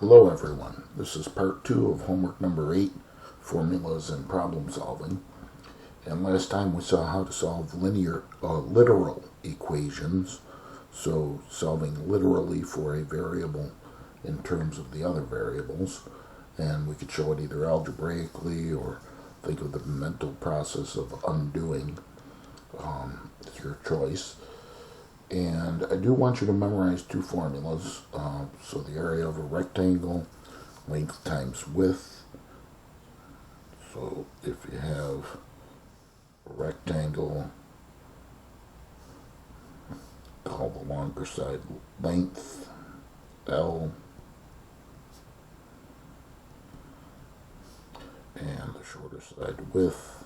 Hello everyone, this is part 2 of homework number 8, formulas and problem solving. And last time we saw how to solve literal equations, so solving literally for a variable in terms of the other variables. And we could show it either algebraically or think of the mental process of undoing. It's your choice. And I do want you to memorize two formulas. So the area of a rectangle, length times width. So if you have a rectangle, call the longer side length, L, and the shorter side width,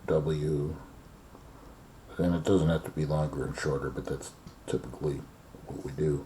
W. And it doesn't have to be longer and shorter, but that's typically what we do.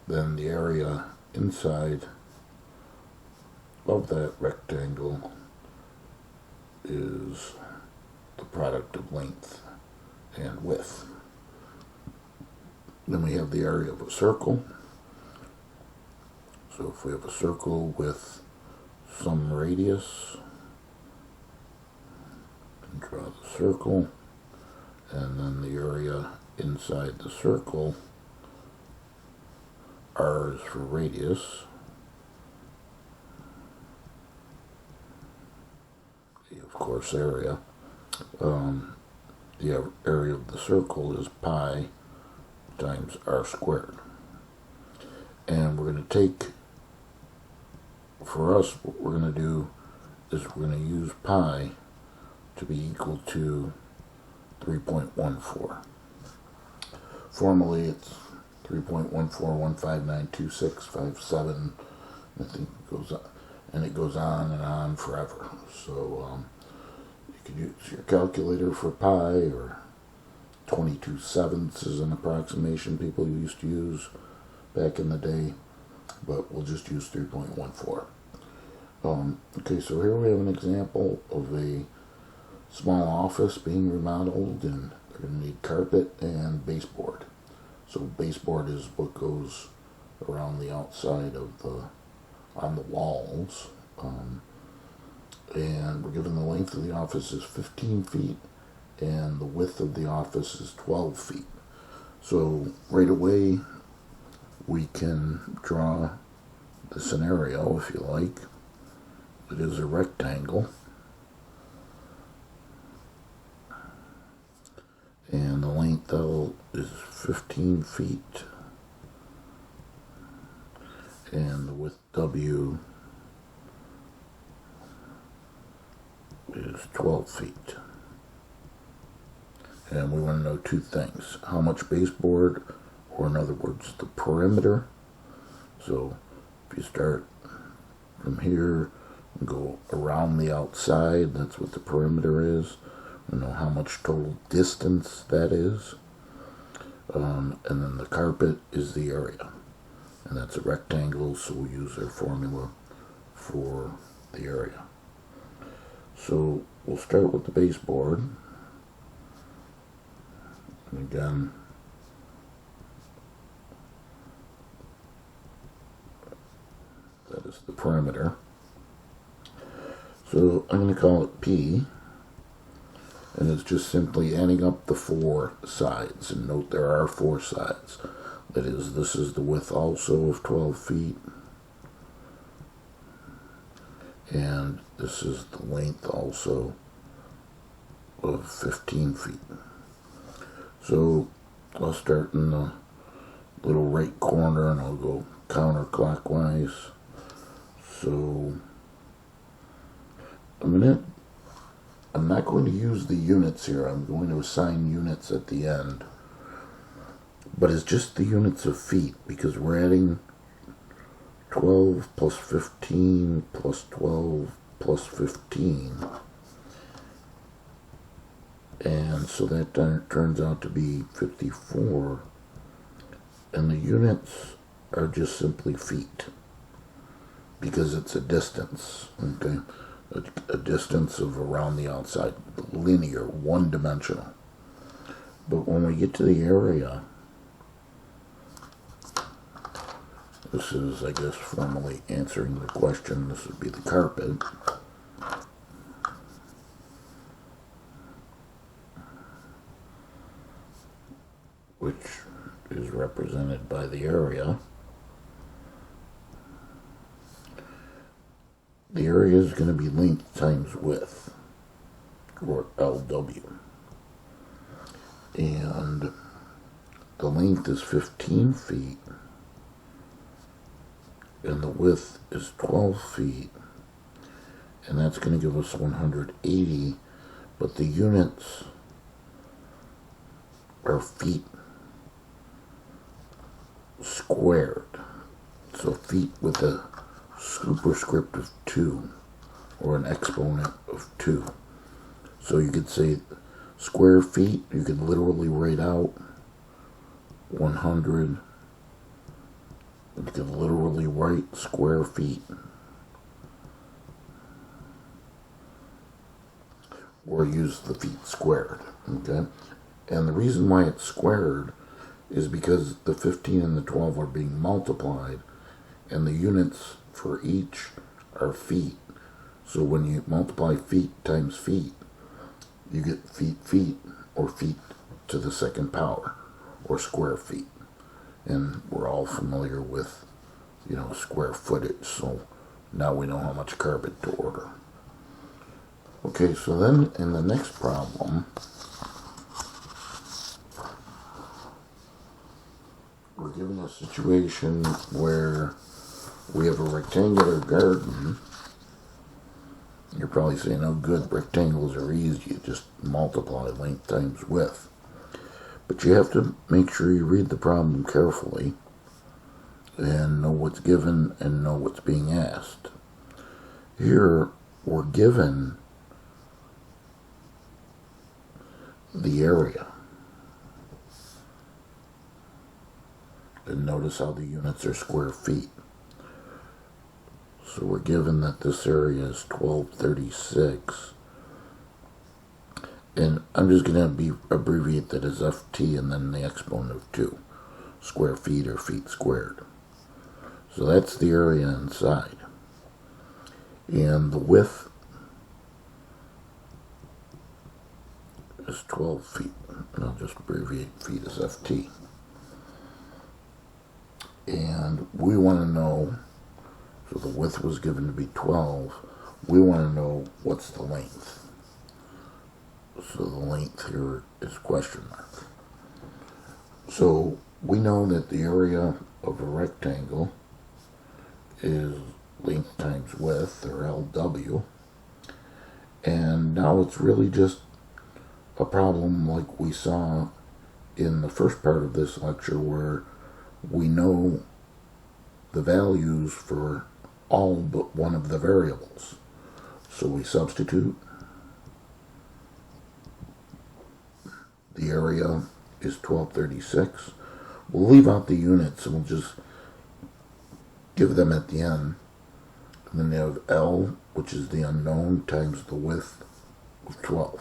Then the area inside of that rectangle is the product of length and width. Then we have the area of a circle. So if we have a circle with some radius, draw the circle. And then the area inside the circle, R is for radius. Of course, area. The area of the circle is pi times R squared. And we're going to take, for us, what we're going to do is we're going to use pi to be equal to 3.14. Formally, it's 3.14159265 I think it goes on, and it goes on and on forever. So you could use your calculator for pi, or 22/7 is an approximation people used to use back in the day, but we'll just use 3.14. Okay, so here we have an example of a small office being remodeled, and they're going to need carpet and baseboard. So baseboard is what goes around the outside of on the walls. And we're given the length of the office is 15 feet and the width of the office is 12 feet. So right away we can draw the scenario, if you like. It is a rectangle. And the length L is 15 feet. And the width W is 12 feet. And we want to know two things. How much baseboard, or in other words, the perimeter. So if you start from here and go around the outside, that's what the perimeter is. We know how much total distance that is. And then the carpet is the area. And that's a rectangle, so we'll use our formula for the area. So we'll start with the baseboard. And again, that is the perimeter. So I'm going to call it P. And it's just simply adding up the four sides. And note there are four sides. That is, this is the width also of 12 feet. And this is the length also of 15 feet. So I'll start in the little right corner and I'll go counterclockwise. So I'm not going to use the units here. I'm going to assign units at the end. But it's just the units of feet, because we're adding 12 plus 15 plus 12 plus 15. And so that turns out to be 54. And the units are just simply feet, because it's a distance, okay? A distance of around the outside, linear, one-dimensional. But when we get to the area, This is, I guess, formally answering the question. This would be the carpet. Which is represented by the area. The area is going to be length times width, or LW. And the length is 15 feet, and the width is 12 feet, and that's going to give us 180, but the units are feet squared, so feet with a superscript of 2 or an exponent of 2. So you could say square feet, you could literally write out 100. You could literally write square feet, or use the feet squared, okay? And the reason why it's squared is because the 15 and the 12 are being multiplied, and the units for each are feet. So when you multiply feet times feet, you get feet, or feet to the second power, or square feet. And we're all familiar with, square footage, so now we know how much carpet to order. Okay, so then in the next problem, we're given a situation where we have a rectangular garden. You're probably saying, oh good, rectangles are easy, you just multiply length times width. But you have to make sure you read the problem carefully and know what's given and know what's being asked. Here, we're given the area. And notice how the units are square feet. So we're given that this area is 1236. And I'm just going to abbreviate that as FT and then the exponent of 2. Square feet or feet squared. So that's the area inside. And the width is 12 feet. And I'll just abbreviate feet as FT. And we want to know, so the width was given to be 12, we want to know what's the length. So the length here is question mark. So we know that the area of a rectangle is length times width, or LW. And now it's really just a problem like we saw in the first part of this lecture, where we know the values for all but one of the variables. So we substitute. The area is 1236. We'll leave out the units and we'll just give them at the end. And then they have L, which is the unknown, times the width of 12.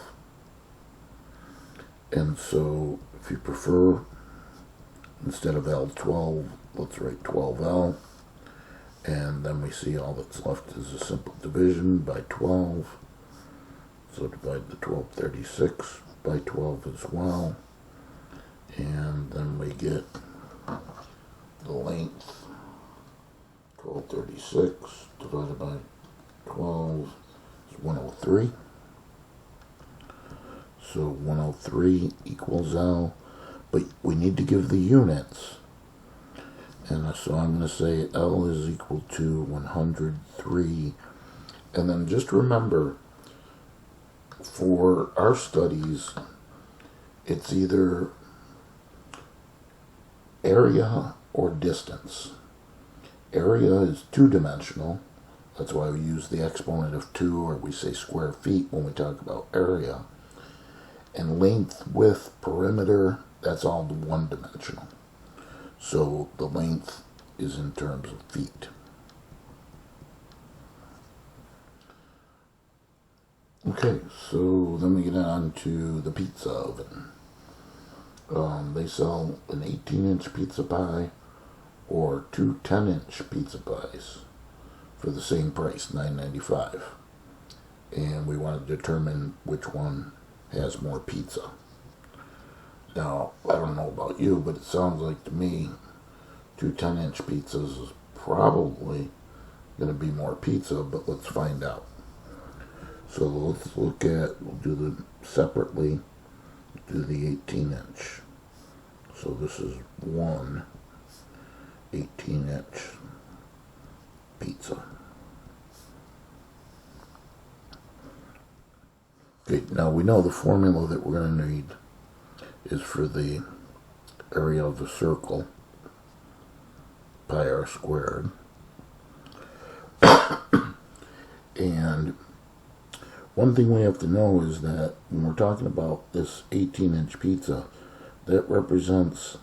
And so if you prefer, instead of L12, let's write 12L. And then we see all that's left is a simple division by 12. So divide the 1236 by 12 as well. And then we get the length, 1236 divided by 12 is 103. So 103 equals L. But we need to give the units. And so I'm going to say L is equal to 103. And then just remember, for our studies, it's either area or distance. Area is two-dimensional. That's why we use the exponent of 2, or we say square feet when we talk about area. And length, width, perimeter, that's all one-dimensional. So the length is in terms of feet. Okay, so then we get on to the pizza oven. They sell an 18-inch pizza pie or two 10-inch pizza pies for the same price, $9.95. And we want to determine which one has more pizza. Now, I don't know about you, but it sounds like to me two 10-inch pizzas is probably going to be more pizza, but let's find out. So let's look at, we'll do them separately, do the 18-inch. So this is one 18-inch pizza. Okay, now we know the formula that we're going to need is for the area of the circle, pi r squared. And one thing we have to know is that when we're talking about this 18-inch pizza, that represents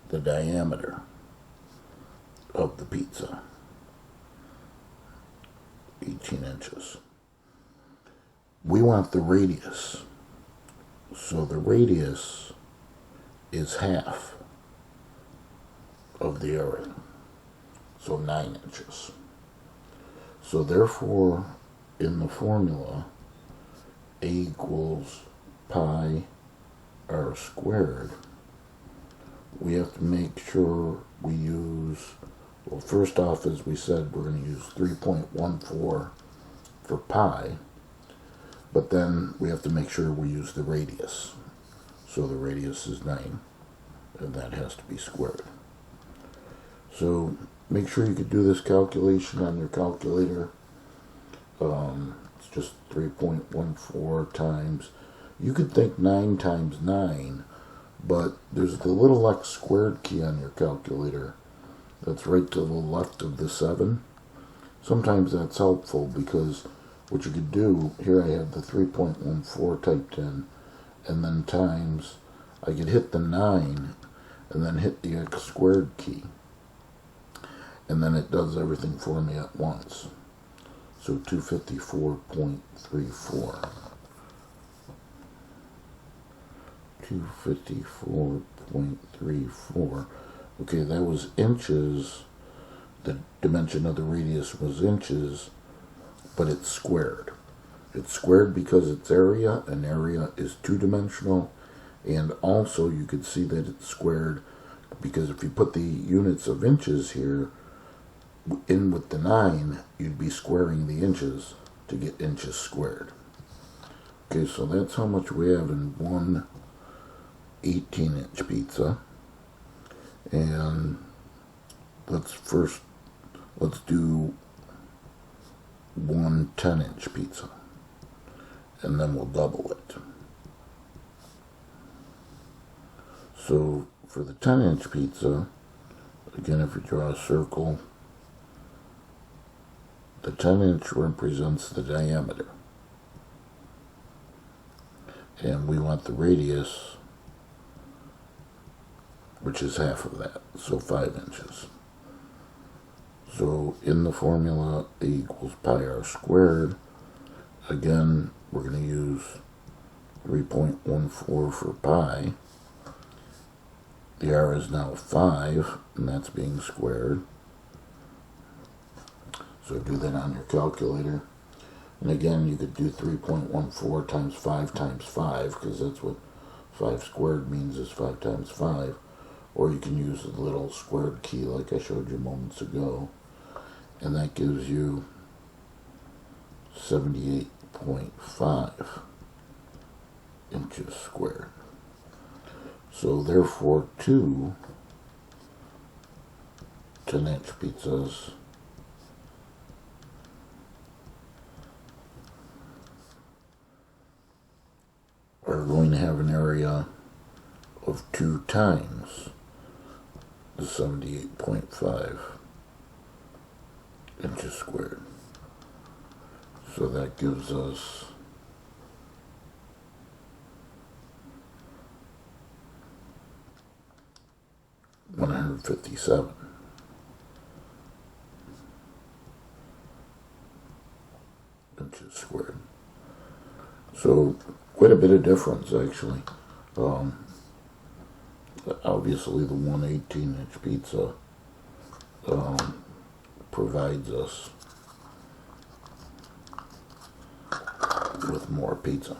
the diameter of the pizza, 18 inches. We want the radius. So the radius is half of the area, so 9 inches. So therefore, in the formula, a equals pi r squared, we have to make sure we use, well, first off, as we said, we're going to use 3.14 for pi, but then we have to make sure we use the radius. So the radius is 9, and that has to be squared. So make sure you can do this calculation on your calculator. It's just 3.14 times. You could think 9 times 9, but there's the little x squared key on your calculator that's right to the left of the 7. Sometimes that's helpful because what you could do, here I have the 3.14 typed in, and then times, I could hit the 9 and then hit the x squared key, and then it does everything for me at once. So 254.34. 254.34. Okay, that was inches. The dimension of the radius was inches, but it's squared. It's squared because it's area, and area is two-dimensional, and also you could see that it's squared because if you put the units of inches here in with the 9, you'd be squaring the inches to get inches squared. Okay, so that's how much we have in one 18-inch pizza. And let's do one 10-inch pizza, and then we'll double it. So for the 10-inch pizza, again, if you draw a circle, the 10-inch represents the diameter, and we want the radius, which is half of that, so 5 inches. So in the formula, A equals pi r squared. Again, we're going to use 3.14 for pi. The r is now 5, and that's being squared. So do that on your calculator. And again, you could do 3.14 times 5 times 5, because that's what 5 squared means, is 5 times 5. Or you can use the little squared key like I showed you moments ago. And that gives you 78.5 inches squared. So therefore, two 10-inch pizzas are going to have an area of 2 times the 78.5 inches squared. So that gives us 157 inches squared. So quite a bit of difference, actually. Obviously, the one 18-inch pizza provides us with more pizza.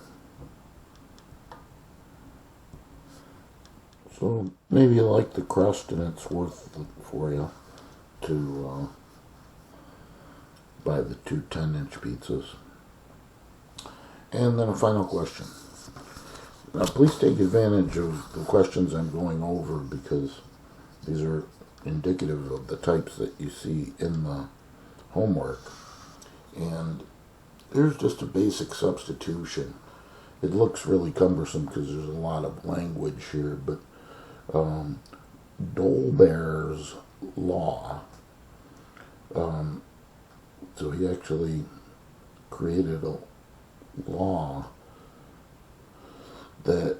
So maybe you like the crust and it's worth it for you to buy the two 10-inch pizzas. And then a final question. Now please take advantage of the questions I'm going over because these are indicative of the types that you see in the homework. And here's just a basic substitution. It looks really cumbersome because there's a lot of language here, but Dolbear's law. So he actually created a law that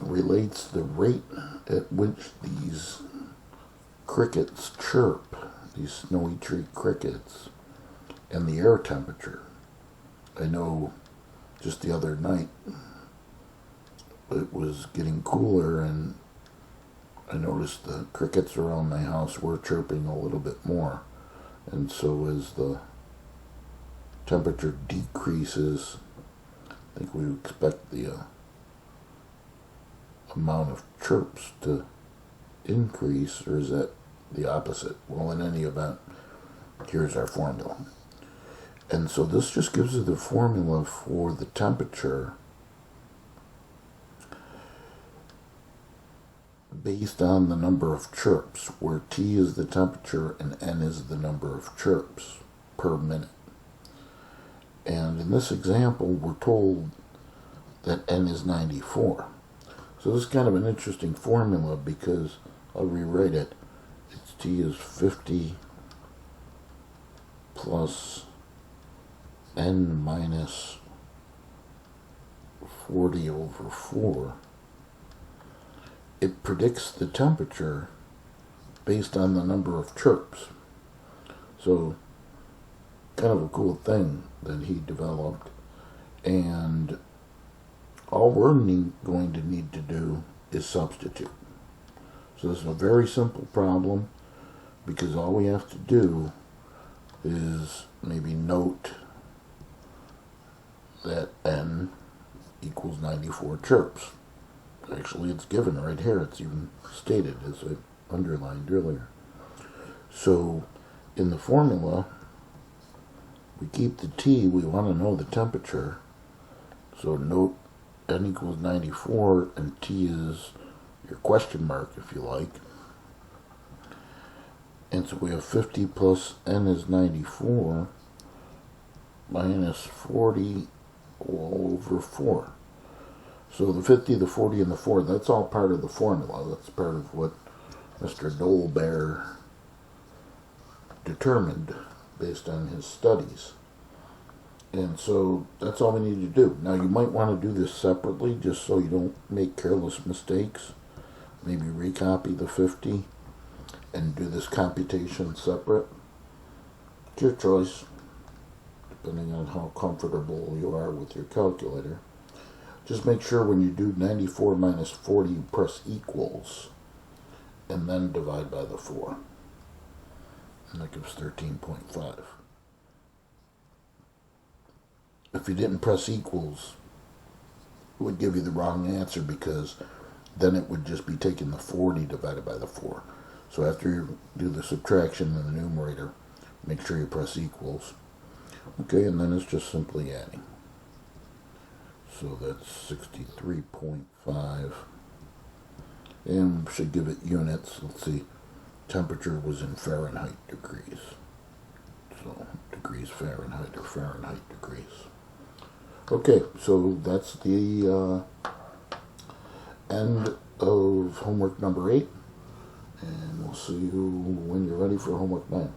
relates the rate at which these crickets chirp, these snowy tree crickets, and the air temperature. I know just the other night it was getting cooler and I noticed the crickets around my house were chirping a little bit more. And so as the temperature decreases, I think we expect the amount of chirps to increase, or is that the opposite? Well, in any event, here's our formula. And so this just gives you the formula for the temperature based on the number of chirps, where T is the temperature and N is the number of chirps per minute. And in this example, we're told that N is 94. So this is kind of an interesting formula because I'll rewrite it. It's T is 50 plus N minus 40 over 4. It predicts the temperature based on the number of chirps. So, kind of a cool thing that he developed. And all we're going to need to do is substitute. So this is a very simple problem because all we have to do is maybe note that N equals 94 chirps. Actually, it's given right here. It's even stated as I underlined earlier. So in the formula, we keep the T. We want to know the temperature. So note N equals 94 and T is your question mark, if you like. And so we have 50 plus N is 94 minus 40 all over 4. So the 50, the 40, and the 4, that's all part of the formula. That's part of what Mr. Dolbear determined based on his studies. And so that's all we need to do. Now you might want to do this separately just so you don't make careless mistakes. Maybe recopy the 50 and do this computation separate. It's your choice, depending on how comfortable you are with your calculator. Just make sure when you do 94 minus 40, you press equals, and then divide by the 4. And that gives 13.5. If you didn't press equals, it would give you the wrong answer because then it would just be taking the 40 divided by the 4. So after you do the subtraction in the numerator, make sure you press equals. Okay, and then it's just simply adding. So that's 63.5. And we should give it units. Let's see. Temperature was in Fahrenheit degrees. So degrees Fahrenheit or Fahrenheit degrees. Okay, so that's the end of homework number 8. And we'll see you when you're ready for homework 9.